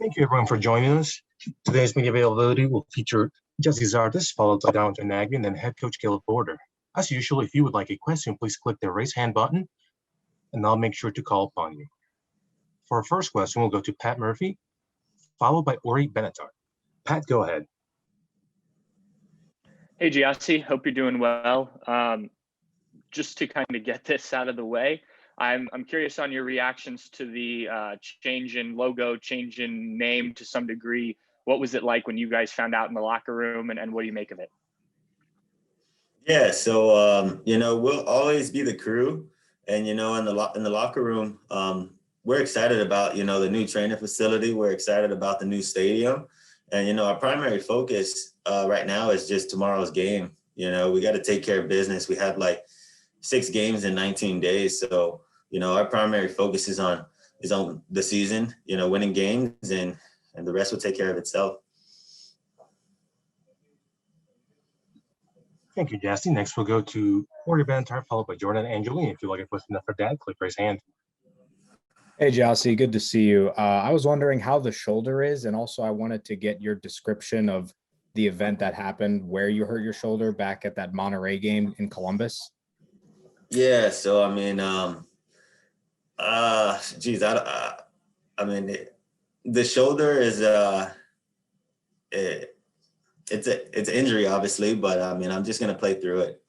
Thank you, everyone, for joining us. Today's media availability will feature Jesse Zardes, followed by Downton Nagy, and then head coach Caleb Border. As usual, if you would like a question, please click the raise hand button, and I'll make sure to call upon you. For our first question, we'll go to Pat Murphy, followed by Ori Benatar. Pat, go ahead. Hey, Giassi, hope you're doing well. Just to kind of get this out of the way, I'm curious on your reactions to the change in logo, change in name to some degree. What was it like when you guys found out in the locker room, and what do you make of it? Yeah, so we'll always be the crew, and in the locker room, we're excited about the new training facility. We're excited about the new stadium, and our primary focus right now is just tomorrow's game. We got to take care of business. We have like 6 games in 19 days, so our primary focus is on the season, winning games, and the rest will take care of itself. Thank you, Jesse. Next, we'll go to Ori Benatar, followed by Jordan Angeli. If you'd like a question for Dad, click raise hand. Hey, Jesse, good to see you. I was wondering how the shoulder is, and also I wanted to get your description of the event that happened where you hurt your shoulder back at that Monterey game in Columbus. Yeah, so the shoulder is it's an injury, obviously, but I'm just gonna play through it.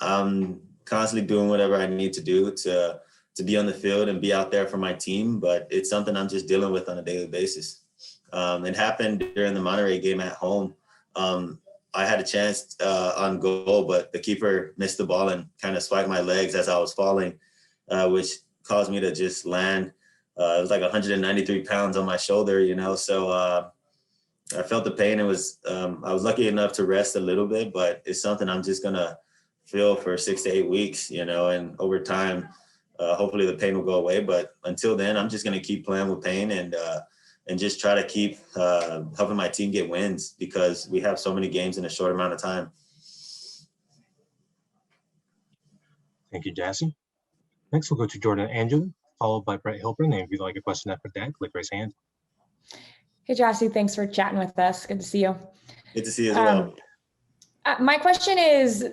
I'm constantly doing whatever I need to do to be on the field and be out there for my team, but it's something I'm just dealing with on a daily basis. It happened during the Monterey game at home. I had a chance on goal, but the keeper missed the ball and kind of swiped my legs as I was falling, which caused me to just land. It was like 193 pounds on my shoulder, so I felt the pain. I was lucky enough to rest a little bit, but it's something I'm just gonna feel for 6 to 8 weeks, and over time, hopefully the pain will go away. But until then, I'm just gonna keep playing with pain and just try to keep helping my team get wins, because we have so many games in a short amount of time. Thank you, Jesse. Next, we'll go to Jordan Angeli, followed by Brett Hilpern. And if you'd like a question for Dad, click raise hand. Hey, Jesse, thanks for chatting with us. Good to see you. Good to see you as well. My question is,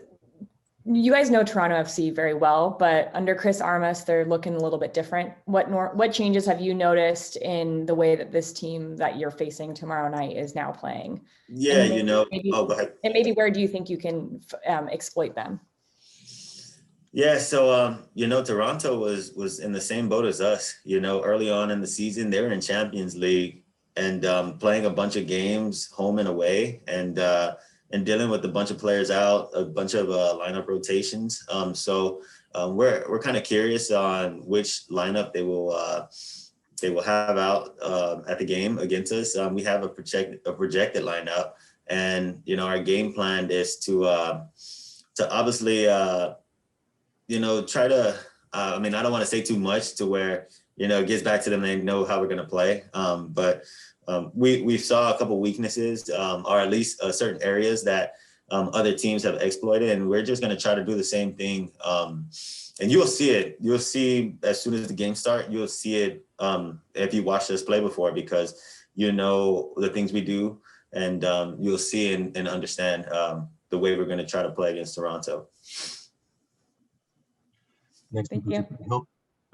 you guys know Toronto FC very well, but under Chris Armas, they're looking a little bit different. What changes have you noticed in the way that this team that you're facing tomorrow night is now playing? Yeah, go ahead. And maybe where do you think you can exploit them? Yeah, so Toronto was in the same boat as us. Early on in the season, they were in Champions League and playing a bunch of games home and away, and dealing with a bunch of players out, a bunch of lineup rotations. So we're kind of curious on which lineup they will have out at the game against us. We have a projected lineup, and our game plan is to obviously try to. I don't want to say too much to where it gets back to them. They know how we're going to play, but. We saw a couple weaknesses, or at least certain areas that other teams have exploited, and we're just going to try to do the same thing. And you'll see it. You'll see as soon as the game starts. You'll see it if you watched us play before, because the things we do, and you'll see and understand the way we're going to try to play against Toronto. Next, Thank you.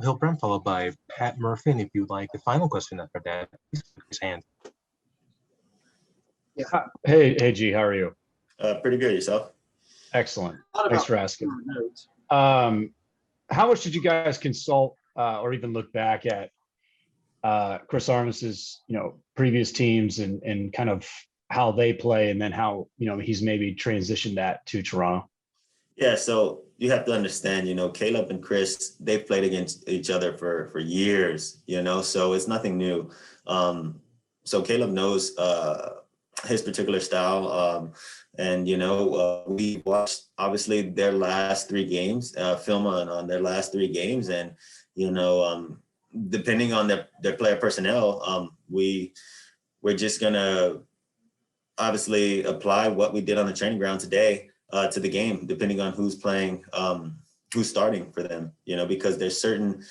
Hilbrand, followed by Pat Murphy. And if you'd like the final question for Dad, please raise his hand. Yeah. Hey, G, how are you? Pretty good. Yourself? Excellent. Thanks for asking. How much did you guys consult or even look back at Chris Armas's, previous teams and kind of how they play, and then how, he's maybe transitioned that to Toronto? Yeah, so you have to understand, Caleb and Chris, they've played against each other for years, so it's nothing new. So Caleb knows his particular style. And, we watched obviously their last 3 games, film on their last 3 games. And, depending on their player personnel, we're just going to obviously apply what we did on the training ground today to the game, depending on who's playing, who's starting for them, because there's certain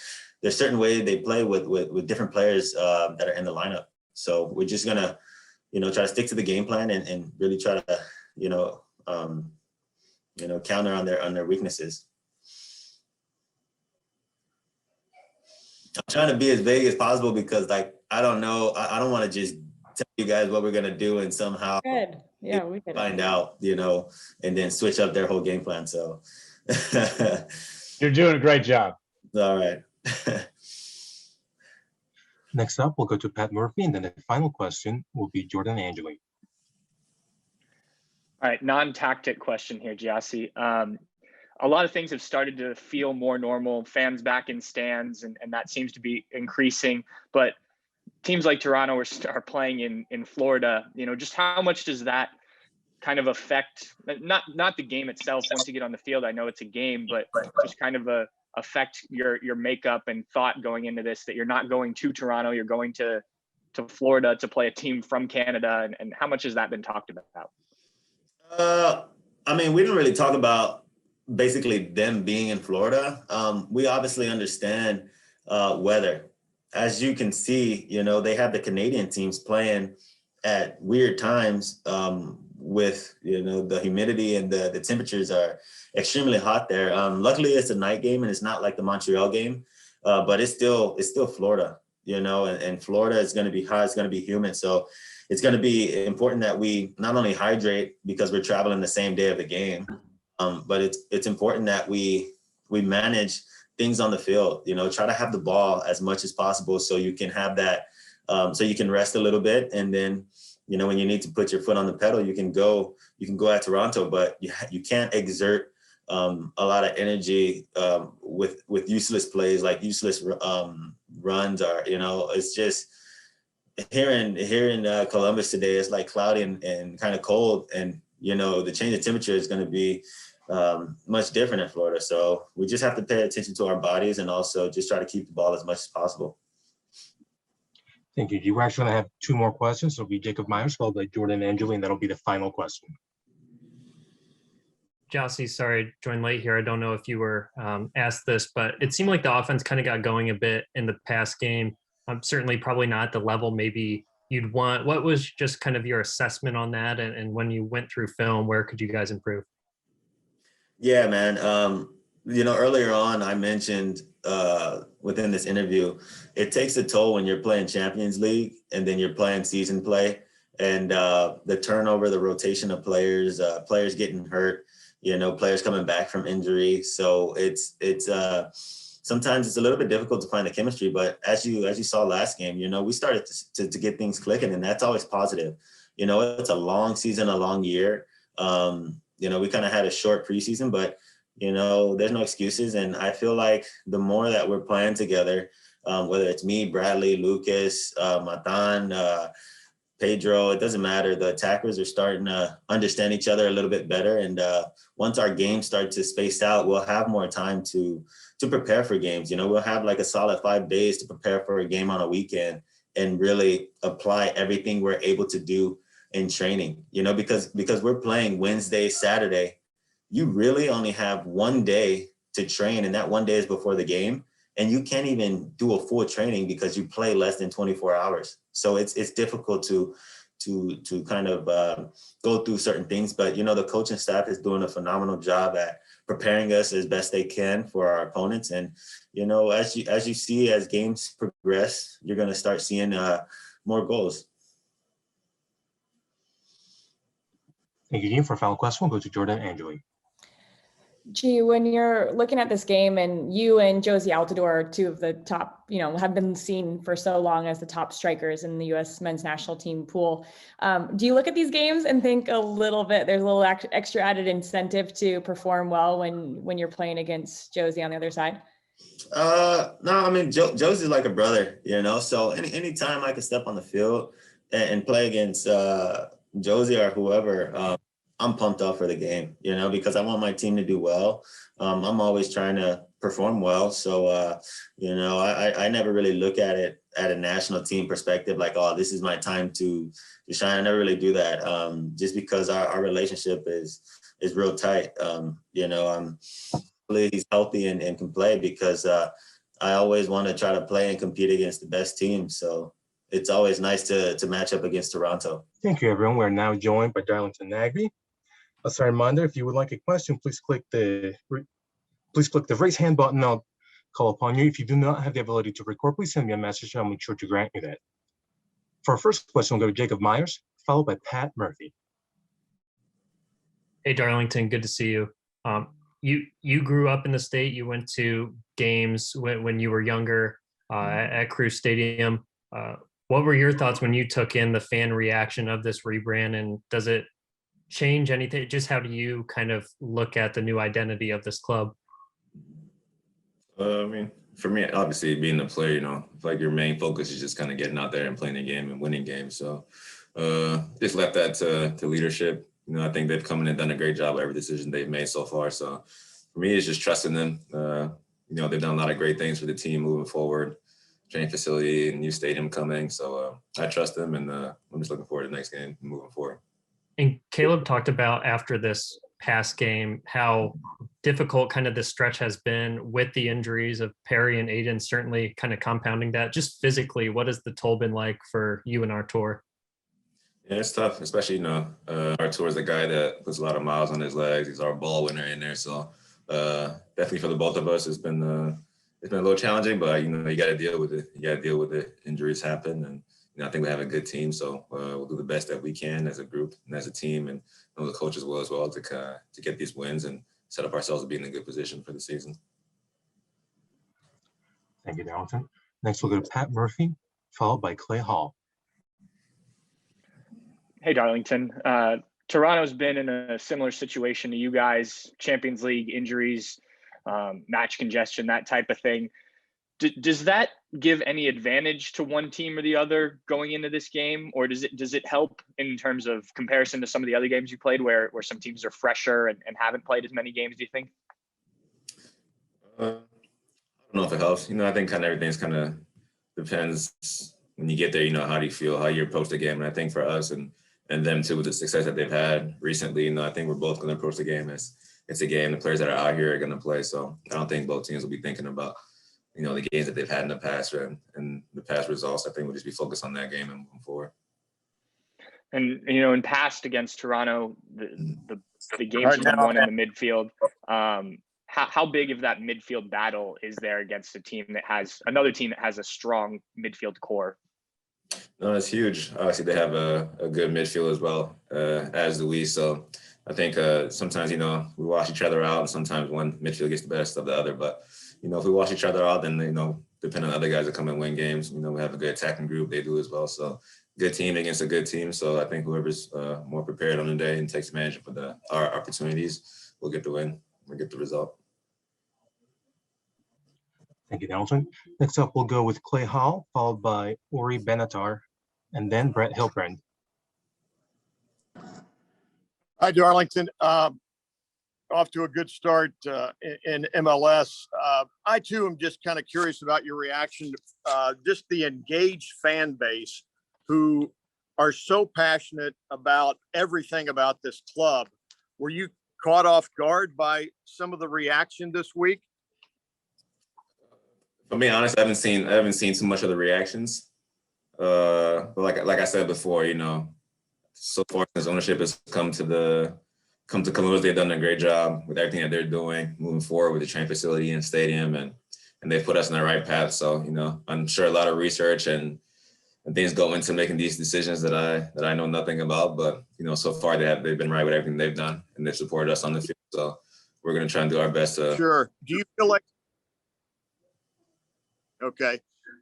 ways they play with different players that are in the lineup. So we're just going to, try to stick to the game plan and really try to, counter on their weaknesses. I'm trying to be as vague as possible because I don't know. I don't want to just tell you guys what we're going to do and somehow we could find out, and then switch up their whole game plan. So You're doing a great job. All right. Next up, we'll go to Pat Murphy, and then the final question will be Jordan Angeli. All right, non-tactic question here, Giassi. A lot of things have started to feel more normal, fans back in stands, and that seems to be increasing. But teams like Toronto are playing in Florida. Just how much does that kind of affect, not the game itself, once you get on the field, I know it's a game, but just kind of affect your makeup and thought going into this, that you're not going to Toronto, you're going to Florida to play a team from Canada, and how much has that been talked about? We didn't really talk about basically them being in Florida. We obviously understand weather. As you can see, they have the Canadian teams playing at weird times with, the humidity and the temperatures are extremely hot there. Luckily, it's a night game and it's not like the Montreal game, but it's still Florida, and Florida is going to be hot, it's going to be humid. So it's going to be important that we not only hydrate because we're traveling the same day of the game, but it's important that we manage things on the field, try to have the ball as much as possible so you can have that, so you can rest a little bit. And then, when you need to put your foot on the pedal, you can go at Toronto, but you can't exert a lot of energy with useless plays, like useless runs are, it's just, here in Columbus today, it's like cloudy and kind of cold, and the change of temperature is going to be much different in Florida. So we just have to pay attention to our bodies and also just try to keep the ball as much as possible. Thank you. You actually have 2 more questions. It'll be Jacob Myers, followed by Jordan Angeli, and that'll be the final question. Jossie, sorry, joined late here. I don't know if you were asked this, but it seemed like the offense kind of got going a bit in the past game. Certainly probably not at the level maybe you'd want. What was just kind of your assessment on that? And when you went through film, where could you guys improve? Yeah, man. Earlier on, I mentioned within this interview, it takes a toll when you're playing Champions League and then you're playing season play, and the turnover, the rotation of players, players getting hurt, players coming back from injury. So it's sometimes it's a little bit difficult to find the chemistry, but as you saw last game, we started to get things clicking, and that's always positive. It's a long season, a long year. We kind of had a short preseason, but there's no excuses. And I feel like the more that we're playing together, whether it's me, Bradley, Lucas, Matan, Pedro, it doesn't matter. The attackers are starting to understand each other a little bit better. And once our games start to space out, we'll have more time to prepare for games. We'll have like a solid 5 days to prepare for a game on a weekend and really apply everything we're able to do in training, because we're playing Wednesday, Saturday. You really only have 1 day to train, and that 1 day is before the game. And you can't even do a full training because you play less than 24 hours. So it's difficult to kind of go through certain things. But, the coaching staff is doing a phenomenal job at preparing us as best they can for our opponents. And, as you see, as games progress, you're going to start seeing more goals. Thank you, Dean. For a final question, we'll go to Jordan Angeli. Gee, when you're looking at this game, and you and Josie Altidore are 2 of the top, have been seen for so long as the top strikers in the U.S. men's national team pool. Do you look at these games and think a little bit, there's a little extra added incentive to perform well when you're playing against Josie on the other side? No, Josie's like a brother, so anytime I can step on the field and play against Josie or whoever, I'm pumped up for the game, because I want my team to do well. I'm always trying to perform well. So, I never really look at it at a national team perspective, like, oh, this is my time to shine. I never really do that, just because our relationship is real tight. Hopefully he's healthy and can play, because I always want to try to play and compete against the best team. So it's always nice to match up against Toronto. Thank you, everyone. We're now joined by Darlington Nagby. As a reminder, if you would like a question, please click the raise hand button. I'll call upon you. If you do not have the ability to record, please send me a message. I'll make sure to grant you that. For our first question, we'll go to Jacob Myers, followed by Pat Murphy. Hey, Darlington, good to see you. You grew up in the state. You went to games when you were younger at Crew Stadium. What were your thoughts when you took in the fan reaction of this rebrand, and does it change anything? Just how do you kind of look at the new identity of this club? I mean, for me, obviously being a player, like your main focus is just kind of getting out there and playing the game and winning games. So just left that to leadership. I think they've come in and done a great job of every decision they've made so far. So for me, it's just trusting them. They've done a lot of great things for the team moving forward, training facility, new stadium coming. So I trust them, and I'm just looking forward to the next game moving forward. And Caleb talked about after this past game how difficult kind of this stretch has been with the injuries of Perry and Aiden, certainly kind of compounding that. Just physically, what has the toll been like for you and Artur? Yeah, it's tough, especially, Artur is the guy that puts a lot of miles on his legs. He's our ball winner in there. So definitely for the both of us, it's been a little challenging, but, you got to deal with it. You got to deal with it. Injuries happen, and I think we have a good team, so we'll do the best that we can as a group and as a team, and the coach as well to get these wins and set up ourselves to be in a good position for the season. Thank you, Darlington. Next, we'll go to Pat Murphy, followed by Clay Hall. Hey, Darlington. Toronto's been in a similar situation to you guys, Champions League injuries, match congestion, that type of thing. Does that give any advantage to one team or the other going into this game, or does it help in terms of comparison to some of the other games you played, where some teams are fresher and haven't played as many games? Do you think? I don't know if it helps. I think kind of everything's kind of depends when you get there. How do you feel, how you approach the game, and I think for us and them too, with the success that they've had recently, I think we're both going to approach the game as it's a game. The players that are out here are going to play, so I don't think both teams will be thinking about the games that they've had in the past and the past results. I think we'll just be focused on that game and moving forward. And, in past against Toronto, the games have been won in the midfield. How big of that midfield battle is there against another team that has a strong midfield core? No, it's huge. Obviously, they have a good midfield as well, as do we. So I think sometimes, we wash each other out, and sometimes one midfield gets the best of the other. But if we wash each other out, then, depending on other guys that come and win games, we have a good attacking group. They do as well. So good team against a good team. So I think whoever's more prepared on the day and takes advantage of our opportunities will get the win. We'll get the result. Thank you, Dalton. Next up, we'll go with Clay Hall, followed by Ori Benatar, and then Brett Hilbrand. Hi, Darlington. Off to a good start in MLS. I too am just kind of curious about your reaction to just the engaged fan base who are so passionate about everything about this club. Were you caught off guard by some of the reaction this week? For me, honest, I haven't seen too much of the reactions. But like I said before, so far since ownership has come to Columbus, they've done a great job with everything that they're doing, moving forward with the training facility and stadium, and they've put us on the right path. So, I'm sure a lot of research and things go into making these decisions that I know nothing about. But, so far they've been right with everything they've done, and they've supported us on the field. So we're going to try and do our best to. Sure. Do you feel like? Okay.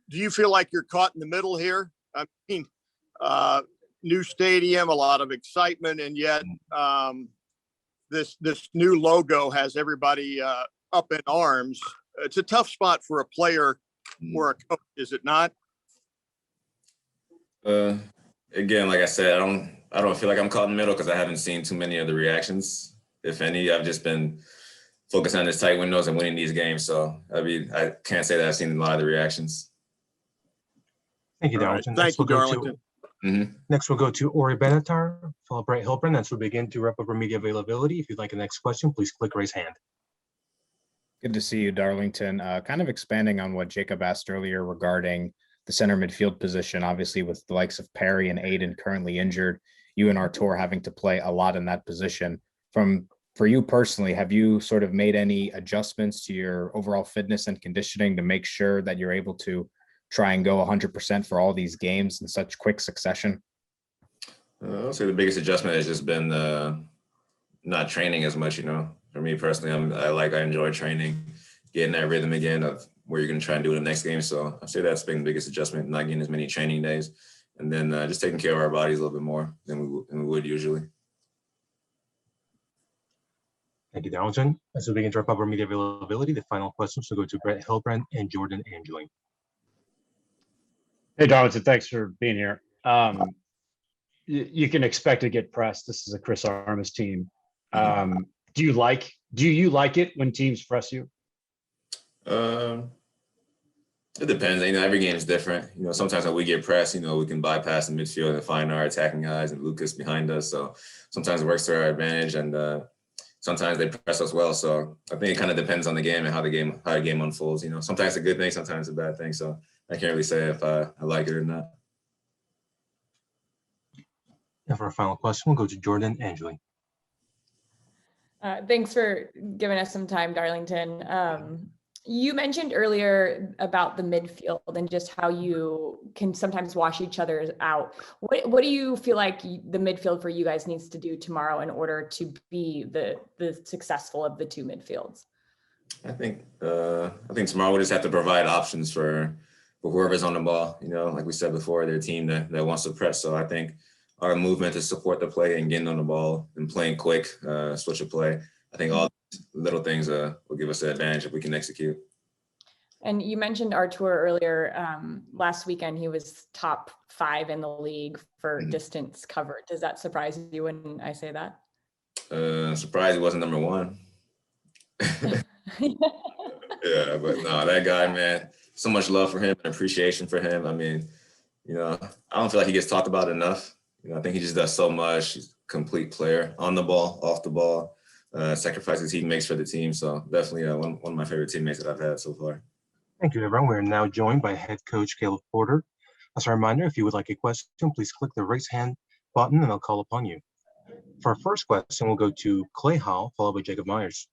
Do you feel like you're caught in the middle here? I mean, new stadium, a lot of excitement, and yet this new logo has everybody up in arms. It's a tough spot for a player or a coach, is it not? Again, like I said, I don't feel like I'm caught in the middle because I haven't seen too many of the reactions. If any, I've just been focused on this tight windows and winning these games. So I can't say that I've seen a lot of the reactions. Thank you, All right. Darlington. Thank you, Darlington. Next, we'll go to Ori Benatar, followed by Brett Hilbrand. Next, we'll begin to wrap up our media availability. If you'd like a next question, please click raise hand. Good to see you, Darlington. Kind of expanding on what Jacob asked earlier regarding the center midfield position, obviously with the likes of Perry and Aiden currently injured, you and Artur having to play a lot in that position. For you personally, have you sort of made any adjustments to your overall fitness and conditioning to make sure that you're able to try and go 100% for all these games in such quick succession? I'll say the biggest adjustment has just been not training as much, For me personally, I enjoy training, getting that rhythm again of where you're going to try and do it in the next game. So I'd say that's been the biggest adjustment, not getting as many training days, and then just taking care of our bodies a little bit more than we would usually. Thank you, Darlington. As we begin to wrap up our media availability, the final questions will go to Brett Hilbrand and Jordan Angeli. Hey, Darlington, thanks for being here. You can expect to get pressed. This is a Chris Armas team. Do you like it when teams press you? It depends. Every game is different. Sometimes when we get pressed, we can bypass the midfield and find our attacking guys and Lucas behind us. So sometimes it works to our advantage, and sometimes they press us well. So I think it kind of depends on the game and how the game unfolds. Sometimes it's a good thing, sometimes it's a bad thing. So I can't really say if I like it or not. And for our final question, we'll go to Jordan Angeli. Thanks for giving us some time, Darlington. You mentioned earlier about the midfield and just how you can sometimes wash each other out. What do you feel like the midfield for you guys needs to do tomorrow in order to be the successful of the two midfields? I think tomorrow we'll just have to provide options for whoever's on the ball. Like we said before, they're a team that wants to press. So I think our movement to support the play and getting on the ball and playing quick, switch of play. I think all little things will give us the advantage if we can execute. And you mentioned Artur earlier. Last weekend, he was top 5 in the league for distance covered. Does that surprise you when I say that? Surprised he wasn't number 1. Yeah, but no, that guy, man, so much love for him and appreciation for him. I mean, I don't feel like he gets talked about enough. I think he just does so much. He's a complete player on the ball, off the ball, sacrifices he makes for the team. So definitely one of my favorite teammates that I've had so far. Thank you, everyone. We're now joined by head coach Caleb Porter. As a reminder, if you would like a question, please click the raise hand button and I'll call upon you. For our first question, we'll go to Clay Howell, followed by Jacob Myers.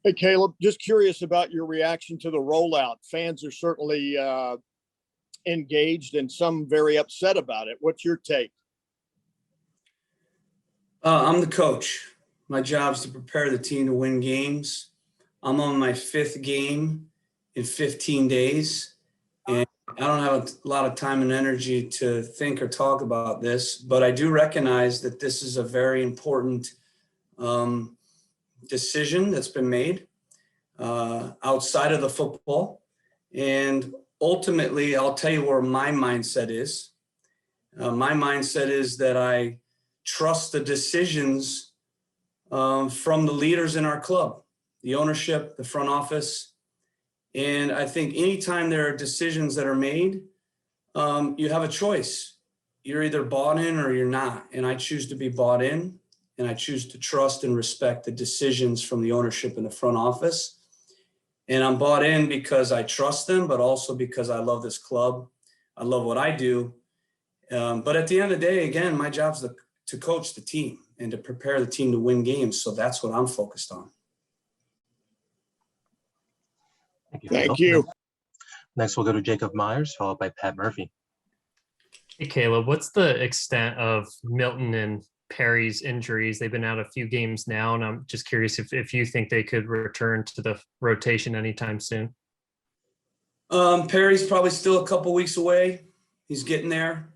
Hey, Caleb, just curious about your reaction to the rollout. Fans are certainly engaged and some very upset about it. What's your take? I'm the coach. My job is to prepare the team to win games. I'm on my 5th game in 15 days, and I don't have a lot of time and energy to think or talk about this, but I do recognize that this is a very important decision that's been made outside of the football. And ultimately, I'll tell you where my mindset is. My mindset is that I trust the decisions from the leaders in our club, the ownership, the front office. And I think anytime there are decisions that are made, you have a choice. You're either bought in or you're not. And I choose to be bought in, and I choose to trust and respect the decisions from the ownership and the front office. And I'm bought in because I trust them, but also because I love this club. I love what I do. But at the end of the day, again, my job's to coach the team and to prepare the team to win games. So that's what I'm focused on. Thank you. Next, we'll go to Jacob Myers, followed by Pat Murphy. Hey, Caleb, what's the extent of Milton and Perry's injuries? They've been out a few games now, and I'm just curious if you think they could return to the rotation anytime soon. Perry's probably still a couple weeks away. He's getting there.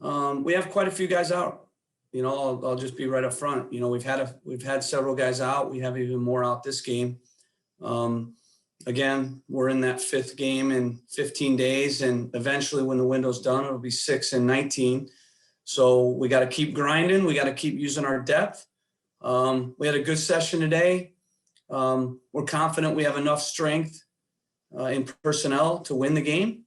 We have quite a few guys out. I'll just be right up front. We've had several guys out. We have even more out this game. Again, we're in that 5th game in 15 days, and eventually when the window's done, it'll be 6 and 19. So we got to keep grinding. We got to keep using our depth. We had a good session today. We're confident we have enough strength in personnel to win the game,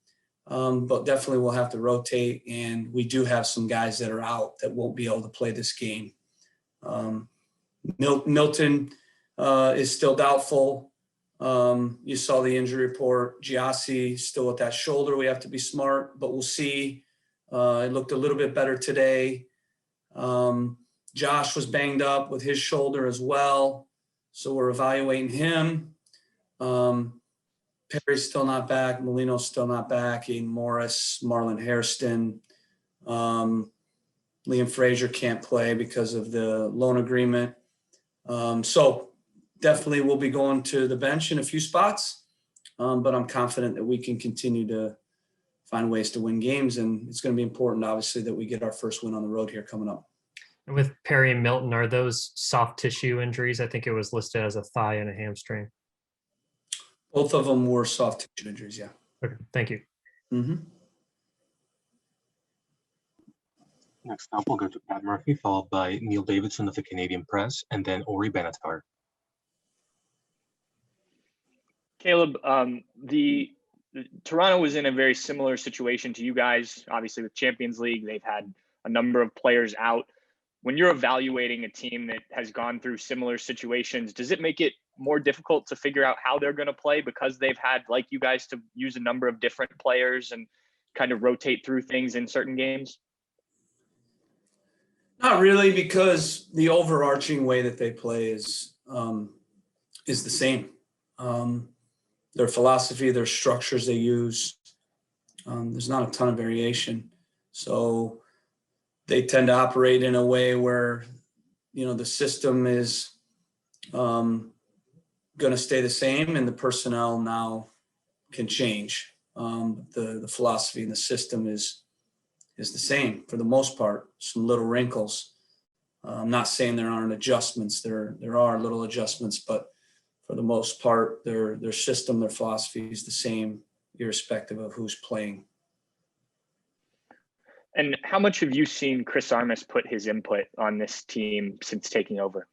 but definitely we'll have to rotate, and we do have some guys that are out that won't be able to play this game. Milton is still doubtful. You saw the injury report. Giassi still with that shoulder. We have to be smart, but we'll see. It looked a little bit better today. Josh was banged up with his shoulder as well, so we're evaluating him. Perry's still not back. Molino's still not back. Aiden Morris, Marlon Hairston. Liam Frazier can't play because of the loan agreement. So definitely we'll be going to the bench in a few spots, but I'm confident that we can continue to find ways to win games, and it's going to be important, obviously, that we get our first win on the road here coming up. And with Perry and Milton, are those soft tissue injuries? I think it was listed as a thigh and a hamstring. Both of them were soft tissue injuries, yeah. Okay, thank you. Mm-hmm. Next up, we'll go to Pat Murphy, followed by Neil Davidson of the Canadian Press, and then Ori Benatar. Caleb, the Toronto was in a very similar situation to you guys. Obviously, with Champions League, they've had a number of players out. When you're evaluating a team that has gone through similar situations, does it make it more difficult to figure out how they're going to play because they've had, like you guys, to use a number of different players and kind of rotate through things in certain games? Not really, because the overarching way that they play is the same. Their philosophy, their structures they use, there's not a ton of variation. So they tend to operate in a way where, the system is going to stay the same, and the personnel now can change. The philosophy and the system is the same for the most part. Some little wrinkles. I'm not saying there aren't adjustments. There are little adjustments, but for the most part, their system, their philosophy is the same, irrespective of who's playing. And how much have you seen Chris Armas put his input on this team since taking over?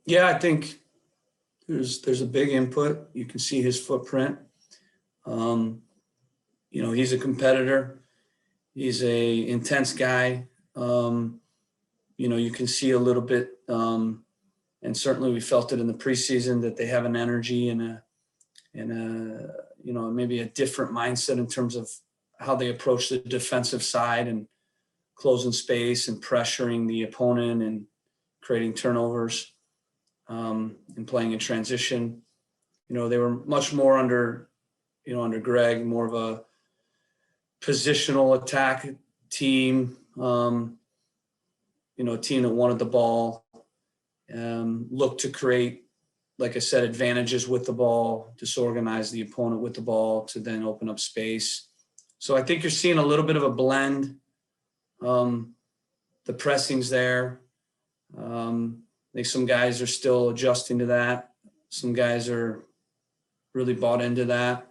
Yeah, I think there's a big input. You can see his footprint. He's a competitor. He's a intense guy. You can see a little bit, and certainly we felt it in the preseason, that they have an energy and maybe a different mindset in terms of how they approach the defensive side and closing space and pressuring the opponent and creating turnovers, and playing in transition. They were much more under Greg, more of a positional attack team, a team that wanted the ball, looked to create, like I said, advantages with the ball, disorganize the opponent with the ball to then open up space. So I think you're seeing a little bit of a blend. The pressing's there. I think some guys are still adjusting to that. Some guys are really bought into that.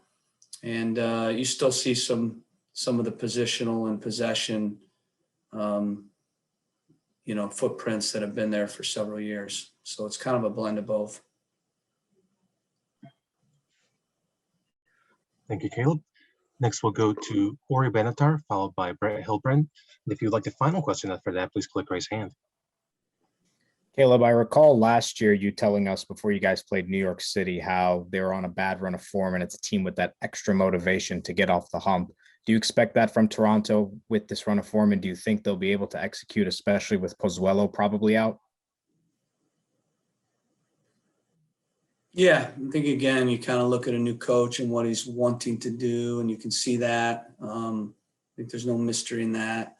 And you still see some of the positional and possession, footprints that have been there for several years. So it's kind of a blend of both. Thank you, Caleb. Next, we'll go to Ori Benatar, followed by Brett Hilbrand. And if you'd like the final question after that, please click raise hand. Caleb, I recall last year you telling us before you guys played New York City how they were on a bad run of form, and it's a team with that extra motivation to get off the hump. Do you expect that from Toronto with this run of form, and do you think they'll be able to execute, especially with Pozuelo probably out? Yeah, I think, again, you kind of look at a new coach and what he's wanting to do, and you can see that. I think there's no mystery in that.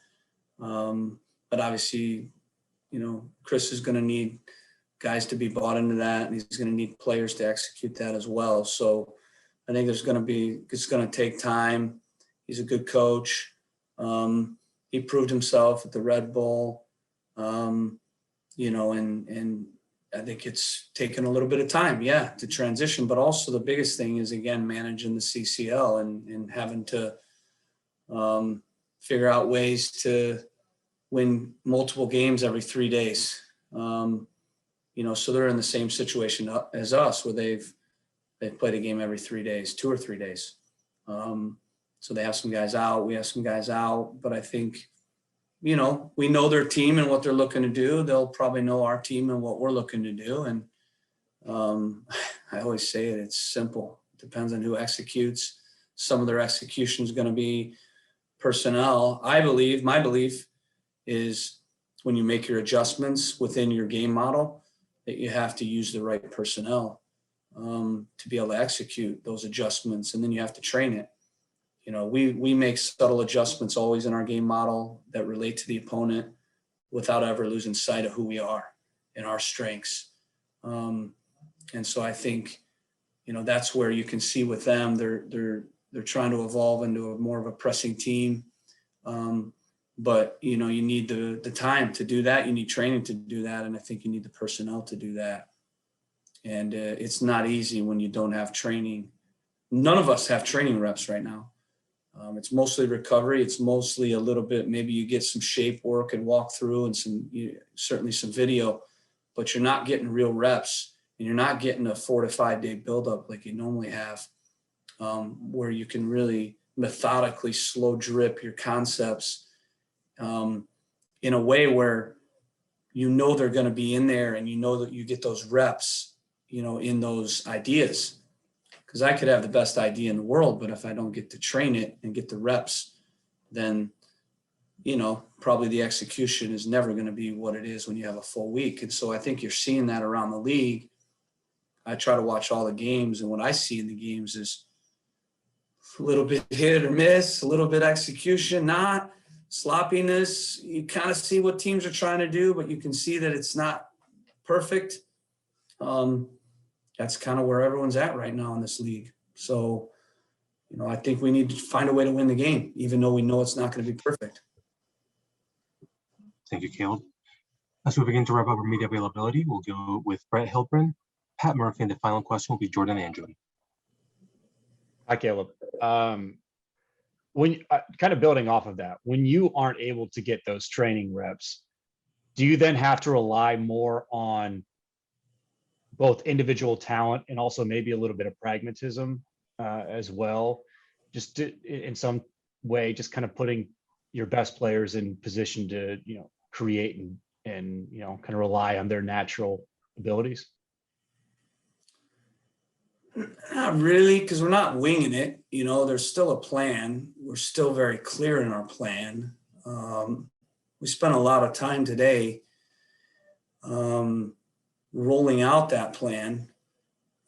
But obviously, Chris is going to need guys to be bought into that, and he's going to need players to execute that as well. So I think it's going to take time. He's a good coach. He proved himself at the Red Bull, and I think it's taken a little bit of time, yeah, to transition. But also the biggest thing is, again, managing the CCL and having to figure out ways to win multiple games every 3 days. So they're in the same situation as us, where they've played a game every 3 days, 2 or 3 days. So they have some guys out, we have some guys out, but I think, we know their team and what they're looking to do. They'll probably know our team and what we're looking to do. And I always say it's simple. It depends on who executes. Some of their execution is going to be personnel. My belief is when you make your adjustments within your game model, that you have to use the right personnel to be able to execute those adjustments. And then you have to train it. We make subtle adjustments always in our game model that relate to the opponent without ever losing sight of who we are and our strengths. And so I think, that's where you can see with them, they're trying to evolve into a more of a pressing team. But you need the time to do that. You need training to do that. And I think you need the personnel to do that. And it's not easy when you don't have training. None of us have training reps right now. It's mostly recovery. It's mostly a little bit, maybe you get some shape work and walk through and certainly some video, but you're not getting real reps and you're not getting a 4 to 5 day buildup like you normally have, where you can really methodically slow drip your concepts in a way where they're going to be in there and that you get those reps, in those ideas. Because I could have the best idea in the world, but if I don't get to train it and get the reps, then, probably the execution is never going to be what it is when you have a full week. And so I think you're seeing that around the league. I try to watch all the games, and what I see in the games is a little bit hit or miss, a little bit execution, not sloppiness. You kind of see what teams are trying to do, but you can see that it's not perfect. That's kind of where everyone's at right now in this league. So, I think we need to find a way to win the game, even though we know it's not going to be perfect. Thank you, Caleb. As we begin to wrap up our media availability, we'll go with Brett Hilpern, Pat Murphy, and the final question will be Jordan Andrew. Hi, Caleb. When kind of building off of that, when you aren't able to get those training reps, do you then have to rely more on both individual talent and also maybe a little bit of pragmatism as well, just in some way, just kind of putting your best players in position to, create and kind of rely on their natural abilities? Not really, because we're not winging it. There's still a plan. We're still very clear in our plan. We spent a lot of time today rolling out that plan.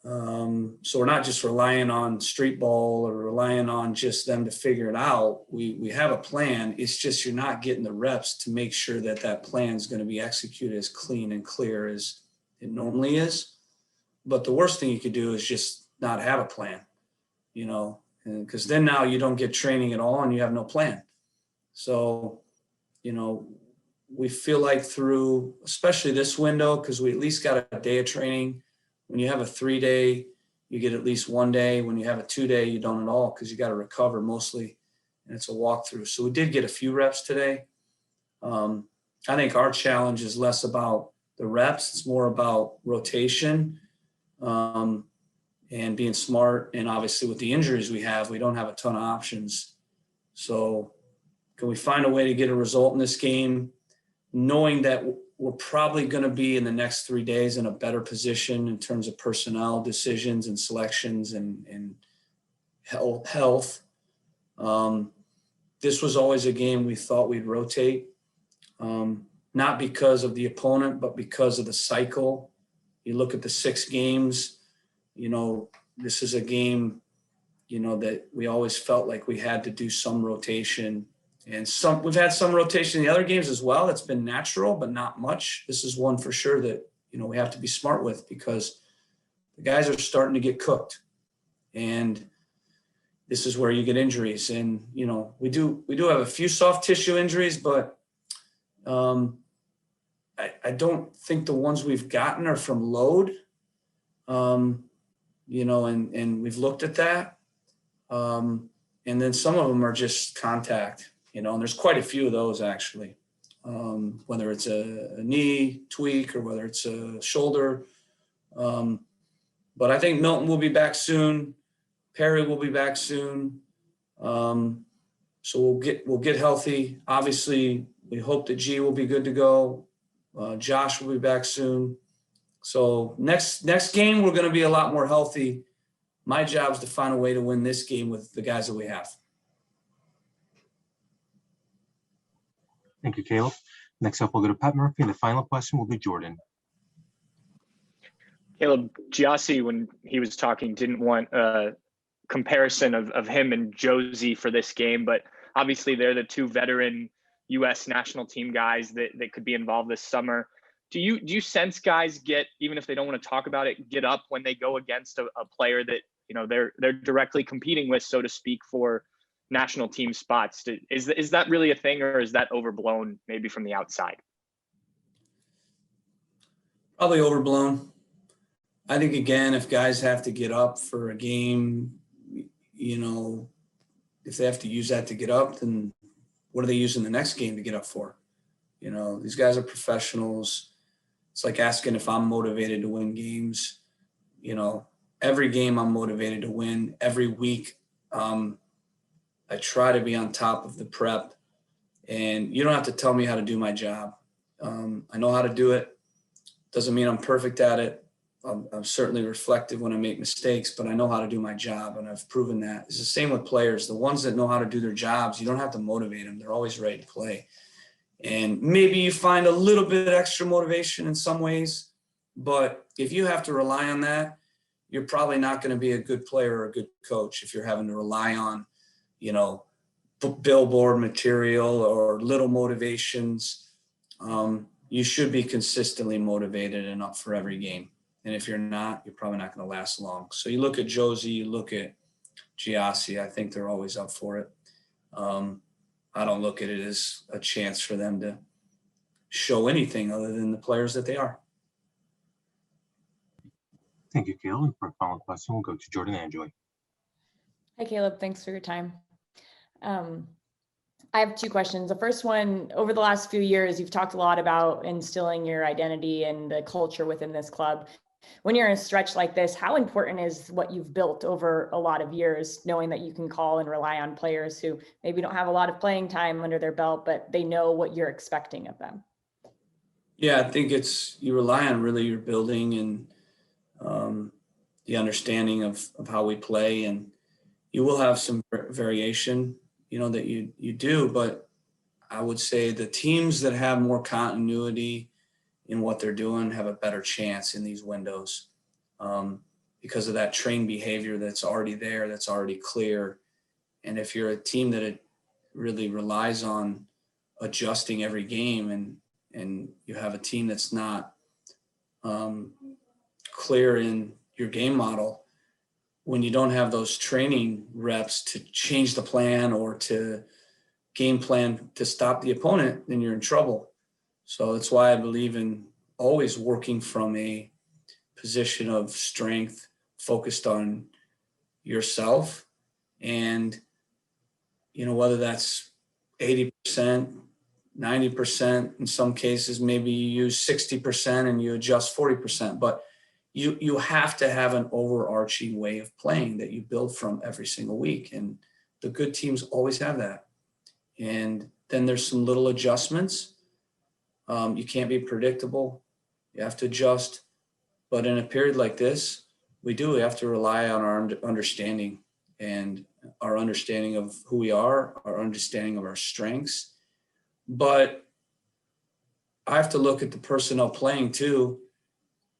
So we're not just relying on street ball or relying on just them to figure it out. We have a plan. It's just you're not getting the reps to make sure that plan is going to be executed as clean and clear as it normally is. But the worst thing you could do is just not have a plan, because then now you don't get training at all and you have no plan. So, we feel like through, especially this window, because we at least got a day of training. When you have a 3 day, you get at least 1 day. When you have a 2 day, you don't at all, because you got to recover mostly, and it's a walkthrough. So we did get a few reps today. I think our challenge is less about the reps. It's more about rotation and being smart. And obviously with the injuries we don't have a ton of options. So can we find a way to get a result in this game, knowing that we're probably going to be in the next 3 days in a better position in terms of personnel decisions and selections and health. This was always a game we thought we'd rotate, not because of the opponent, but because of the cycle. You look at the 6 games, this is a game, that we always felt like we had to do some rotation. And we've had some rotation in the other games as well. It's been natural, but not much. This is one for sure that, we have to be smart with, because the guys are starting to get cooked. And this is where you get injuries. And, we do have a few soft tissue injuries, but I I don't think the ones we've gotten are from load, you know, and we've looked at that. And then some of them are just contact, you know, and there's quite a few of those actually, whether it's a knee tweak or whether it's a shoulder. But I think Milton will be back soon. Perry will be back soon. So we'll get healthy. Obviously, we hope that G will be good to go. Josh will be back soon. So next game, we're going to be a lot more healthy. My job is to find a way to win this game with the guys that we have. Thank you, Caleb. Next up, we'll go to Pat Murphy, and the final question will be Jordan. Caleb, Giassi, when he was talking, didn't want a comparison of him and Josie for this game, but obviously they're the two veteran U.S. national team guys that could be involved this summer. Do you sense guys get, even if they don't want to talk about it, get up when they go against a player that, you know, they're directly competing with, so to speak, for national team spots? Is that really a thing, or is that overblown maybe from the outside? Probably overblown. I think, again, if guys have to get up for a game, you know, if they have to use that to get up, then what are they using the next game to get up for? You know, these guys are professionals. It's like asking if I'm motivated to win games. You know, every game I'm motivated to win. Every week, I try to be on top of the prep. And you don't have to tell me how to do my job. I know how to do it. Doesn't mean I'm perfect at it. I'm certainly reflective when I make mistakes, but I know how to do my job, and I've proven that. It's the same with players. The ones that know how to do their jobs, you don't have to motivate them. They're always ready to play. And maybe you find a little bit extra motivation in some ways, but if you have to rely on that, you're probably not going to be a good player or a good coach if you're having to rely on, you know, billboard material or little motivations. You should be consistently motivated and up for every game. And if you're not, you're probably not going to last long. So you look at Josie, you look at Giassi, I think they're always up for it. I don't look at it as a chance for them to show anything other than the players that they are. Thank you, Caleb. And for a final question, we'll go to Jordan Anjoy. Hi, Caleb. Thanks for your time. I have two questions. The first one, over the last few years, you've talked a lot about instilling your identity and the culture within this club. When you're in a stretch like this, how important is what you've built over a lot of years, knowing that you can call and rely on players who maybe don't have a lot of playing time under their belt, but they know what you're expecting of them? Yeah, I think you rely on really your building and the understanding of how we play, and you will have some variation, you know, that you do, but I would say the teams that have more continuity in what they're doing have a better chance in these windows because of that trained behavior that's already there, that's already clear. And if you're a team that it really relies on adjusting every game and you have a team that's not clear in your game model, when you don't have those training reps to change the plan or to game plan to stop the opponent, then you're in trouble. So that's why I believe in always working from a position of strength, focused on yourself. And, you know, whether that's 80%, 90%, in some cases, maybe you use 60% and you adjust 40%, but you have to have an overarching way of playing that you build from every single week. And the good teams always have that. And then there's some little adjustments. You can't be predictable. You have to adjust. But in a period like this, we have to rely on our understanding and our understanding of who we are, our understanding of our strengths. But I have to look at the personnel playing too,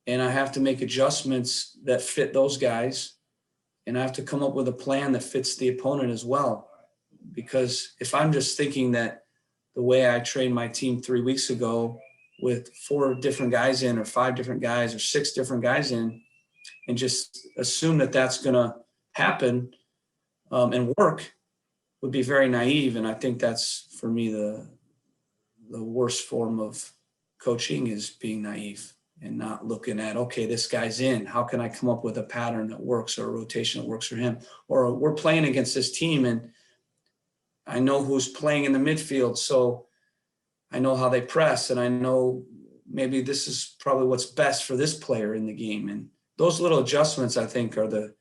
and I have to make adjustments that fit those guys. And I have to come up with a plan that fits the opponent as well. Because if I'm just thinking that the way I trained my team 3 weeks ago with 4 different guys in or 5 different guys or 6 different guys in, and just assume that that's going to happen and work, would be very naive. And I think that's, for me, the worst form of coaching is being naive and not looking at, okay, this guy's in. How can I come up with a pattern that works or a rotation that works for him? Or we're playing against this team and I know who's playing in the midfield. So I know how they press and I know maybe this is probably what's best for this player in the game. And those little adjustments, I think, are the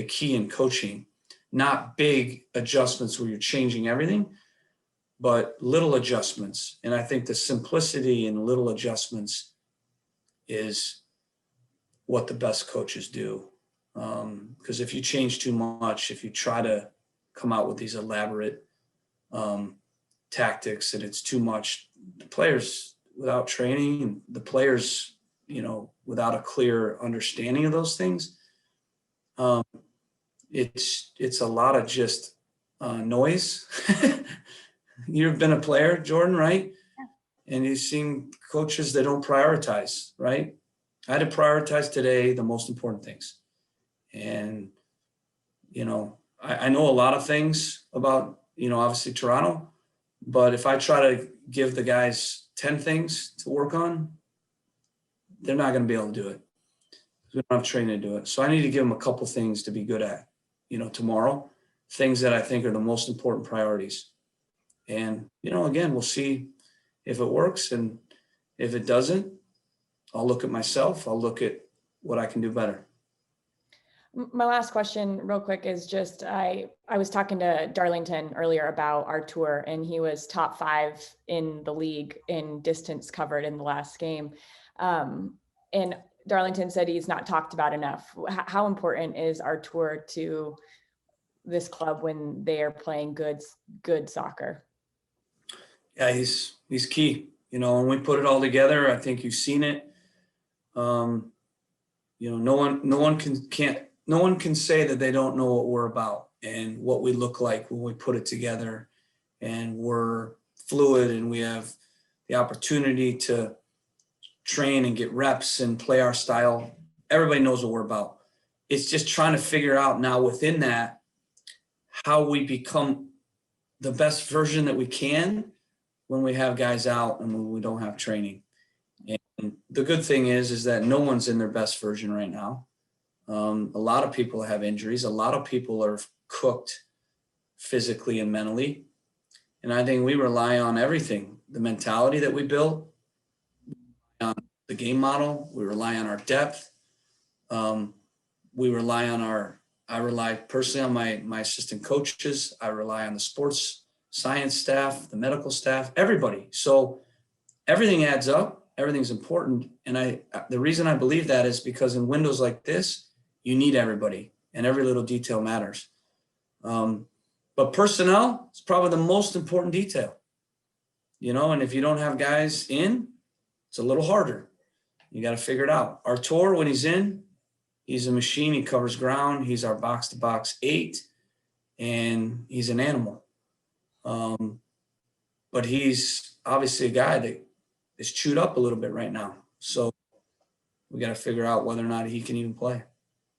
key in coaching. Not big adjustments where you're changing everything, but little adjustments. And I think the simplicity in little adjustments is what the best coaches do. Because if you change too much, if you try to come out with these elaborate tactics and it's too much, the players without training, the players, without a clear understanding of those things, it's a lot of just noise. You've been a player, Jordan, right? And you've seen coaches that don't prioritize, right? I had to prioritize today the most important things. And, I know a lot of things about, obviously Toronto, but if I try to give the guys 10 things to work on, they're not going to be able to do it. We don't have training to do it. So I need to give them a couple things to be good at, tomorrow, things that I think are the most important priorities. And, again, we'll see if it works. And if it doesn't, I'll look at myself. I'll look at what I can do better. My last question real quick is just, I was talking to Darlington earlier about our tour and he was top 5 in the league in distance covered in the last game. And Darlington said he's not talked about enough. How important is our tour to this club when they are playing good soccer? Yeah, he's key. When we put it all together, I think you've seen it. No one can say that they don't know what we're about and what we look like when we put it together. And we're fluid and we have the opportunity to train and get reps and play our style. Everybody knows what we're about. It's just trying to figure out now within that how we become the best version that we can when we have guys out and when we don't have training. And the good thing is that no one's in their best version right now. A lot of people have injuries. A lot of people are cooked physically and mentally. And I think we rely on everything, the mentality that we built, on the game model. We rely on our depth. I rely personally on my assistant coaches. I rely on the sports science staff, the medical staff, everybody. So everything adds up. Everything's important. And the reason I believe that is because in windows like this, you need everybody and every little detail matters. But personnel is probably the most important detail, and if you don't have guys in, it's a little harder. You got to figure it out. Artur, when he's in, he's a machine. He covers ground. He's our box to box 8 and he's an animal. But he's obviously a guy that is chewed up a little bit right now. So we got to figure out whether or not he can even play.